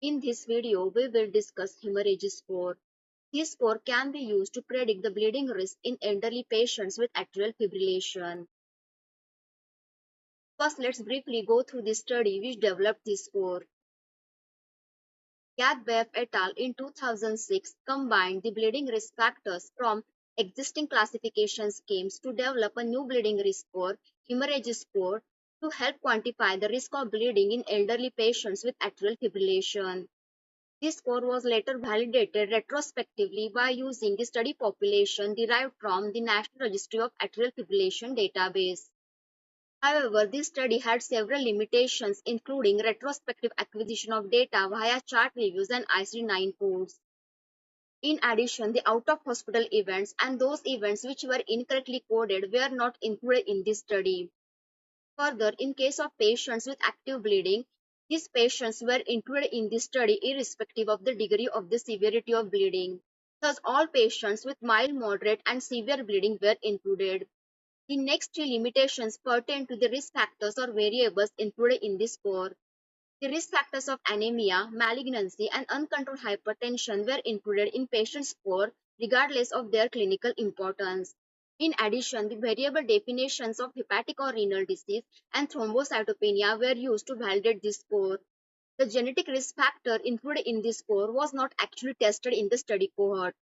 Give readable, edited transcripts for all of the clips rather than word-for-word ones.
In this video, we will discuss hemorrhage score. This score can be used to predict the bleeding risk in elderly patients with atrial fibrillation. First, let's briefly go through the study which developed this score. Gadbev et al. In 2006 combined the bleeding risk factors from existing classification schemes to develop a new bleeding risk score, hemorrhage score, to help quantify the risk of bleeding in elderly patients with atrial fibrillation. This score was later validated retrospectively by using the study population derived from the National Registry of Atrial Fibrillation database. However, this study had several limitations, including retrospective acquisition of data via chart reviews and ICD-9 codes. In addition, the out-of-hospital events and those events which were incorrectly coded were not included in this study. Further, in case of patients with active bleeding, these patients were included in this study irrespective of the degree of the severity of bleeding. Thus, all patients with mild, moderate, and severe bleeding were included. The next three limitations pertain to the risk factors or variables included in this score. The risk factors of anemia, malignancy, and uncontrolled hypertension were included in patient score regardless of their clinical importance. In addition, the variable definitions of hepatic or renal disease and thrombocytopenia were used to validate this score. The genetic risk factor included in this score was not actually tested in the study cohort.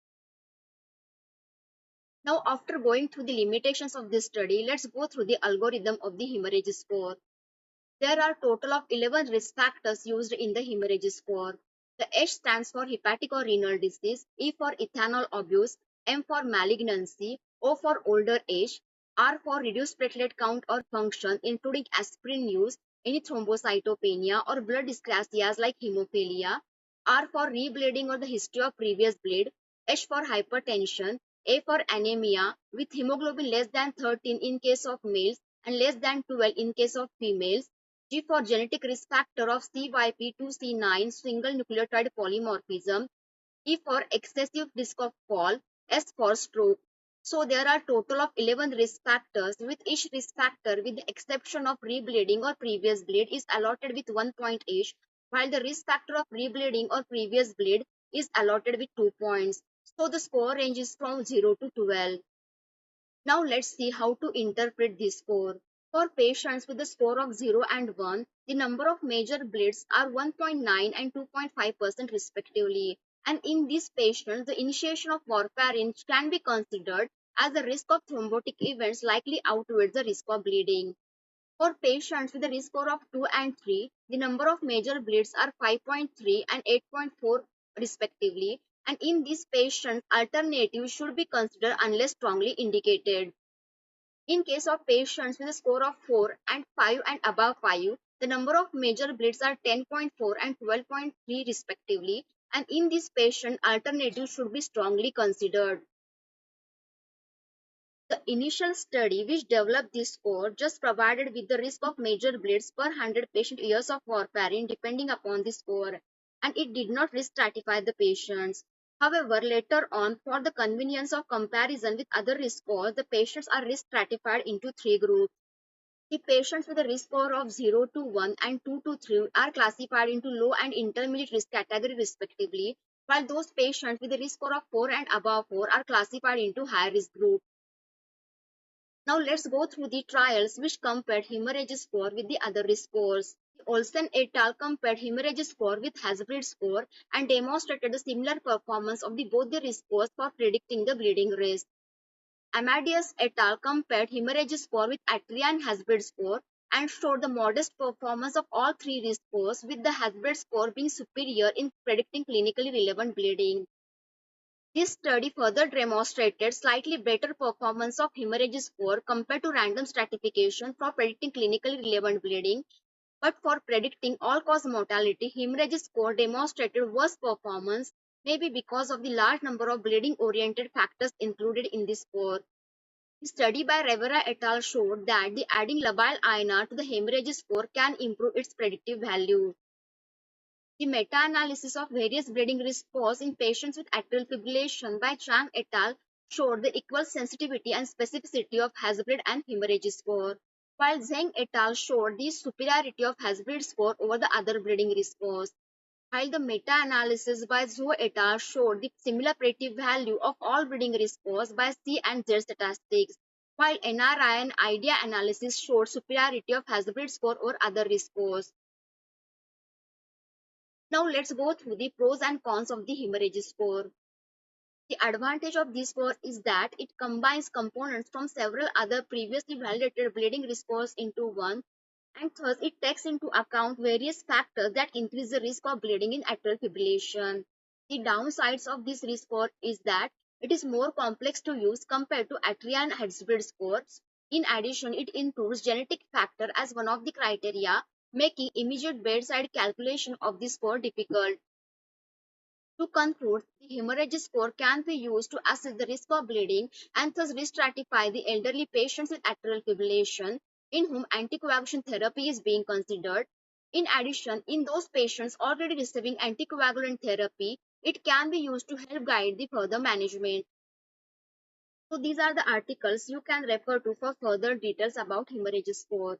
Now, after going through the limitations of this study, let's go through the algorithm of the hemorrhage score. There are a total of 11 risk factors used in the hemorrhage score. The H stands for hepatic or renal disease, E for ethanol abuse, M for malignancy, O for older age, R for reduced platelet count or function, including aspirin use, any thrombocytopenia or blood dyscrasias like hemophilia, R for rebleeding or the history of previous bleed, H for hypertension, A for anemia with hemoglobin less than 13 in case of males and less than 12 in case of females, G for genetic risk factor of CYP2C9 single nucleotide polymorphism, E for excessive risk of fall, S for stroke. So there are total of 11 risk factors, with each risk factor with the exception of rebleeding or previous bleed is allotted with 1 point each, while the risk factor of rebleeding or previous bleed is allotted with 2 points. So the score ranges from 0 to 12. Now let's see how to interpret this score. For patients with a score of 0 and 1, the number of major bleeds are 1.9 and 2.5% respectively. And in these patients, the initiation of warfarin can be considered as the risk of thrombotic events likely outweighs the risk of bleeding. For patients with a risk score of 2 and 3, the number of major bleeds are 5.3 and 8.4 respectively, and in these patients, alternatives should be considered unless strongly indicated. In case of patients with a score of 4 and 5 and above 5, the number of major bleeds are 10.4 and 12.3 respectively, and in this patient, alternatives should be strongly considered. The initial study which developed this score just provided with the risk of major bleeds per 100 patient years of warfarin depending upon the score, and it did not risk stratify the patients. However, later on, for the convenience of comparison with other risk scores, the patients are risk stratified into 3 groups. The patients with a risk score of 0 to 1 and 2 to 3 are classified into low and intermediate risk category respectively, while those patients with a risk score of 4 and above 4 are classified into high risk group. Now let's go through the trials which compared hemorrhage score with the other risk scores. Olsen et al. Compared hemorrhage score with HASBLED score and demonstrated the similar performance of both the risk scores for predicting the bleeding risk. Amadeus et al. Compared hemorrhage score with ATRIA and HASBLED score and showed the modest performance of all three risk scores, with the HASBLED score being superior in predicting clinically relevant bleeding. This study further demonstrated slightly better performance of hemorrhage score compared to random stratification for predicting clinically relevant bleeding, but for predicting all-cause mortality, hemorrhage score demonstrated worse performance, maybe because of the large number of bleeding-oriented factors included in this score. The study by Rivera et al. Showed that the adding labile INR to the hemorrhage score can improve its predictive value. The meta-analysis of various bleeding risk scores in patients with atrial fibrillation by Chang et al. Showed the equal sensitivity and specificity of HASBLED and hemorrhage score, while Zheng et al. Showed the superiority of HASBLED score over the other bleeding risk scores. While the meta-analysis by Zhou et al. Showed the similar predictive value of all bleeding risk scores by C and Z statistics, while NRI and IDEA analysis showed superiority of HASBLED score over other risk scores. Now let's go through the pros and cons of the hemorrhage score. The advantage of this score is that it combines components from several other previously validated bleeding risk scores into one, and thus it takes into account various factors that increase the risk of bleeding in atrial fibrillation. The downsides of this risk score is that it is more complex to use compared to ATRIA and HASBLED scores. In addition, it includes genetic factor as one of the criteria, making immediate bedside calculation of the score difficult. To conclude, the hemorrhage score can be used to assess the risk of bleeding and thus re-stratify the elderly patients with atrial fibrillation in whom anticoagulation therapy is being considered. In addition, in those patients already receiving anticoagulant therapy, it can be used to help guide the further management. So these are the articles you can refer to for further details about hemorrhage score.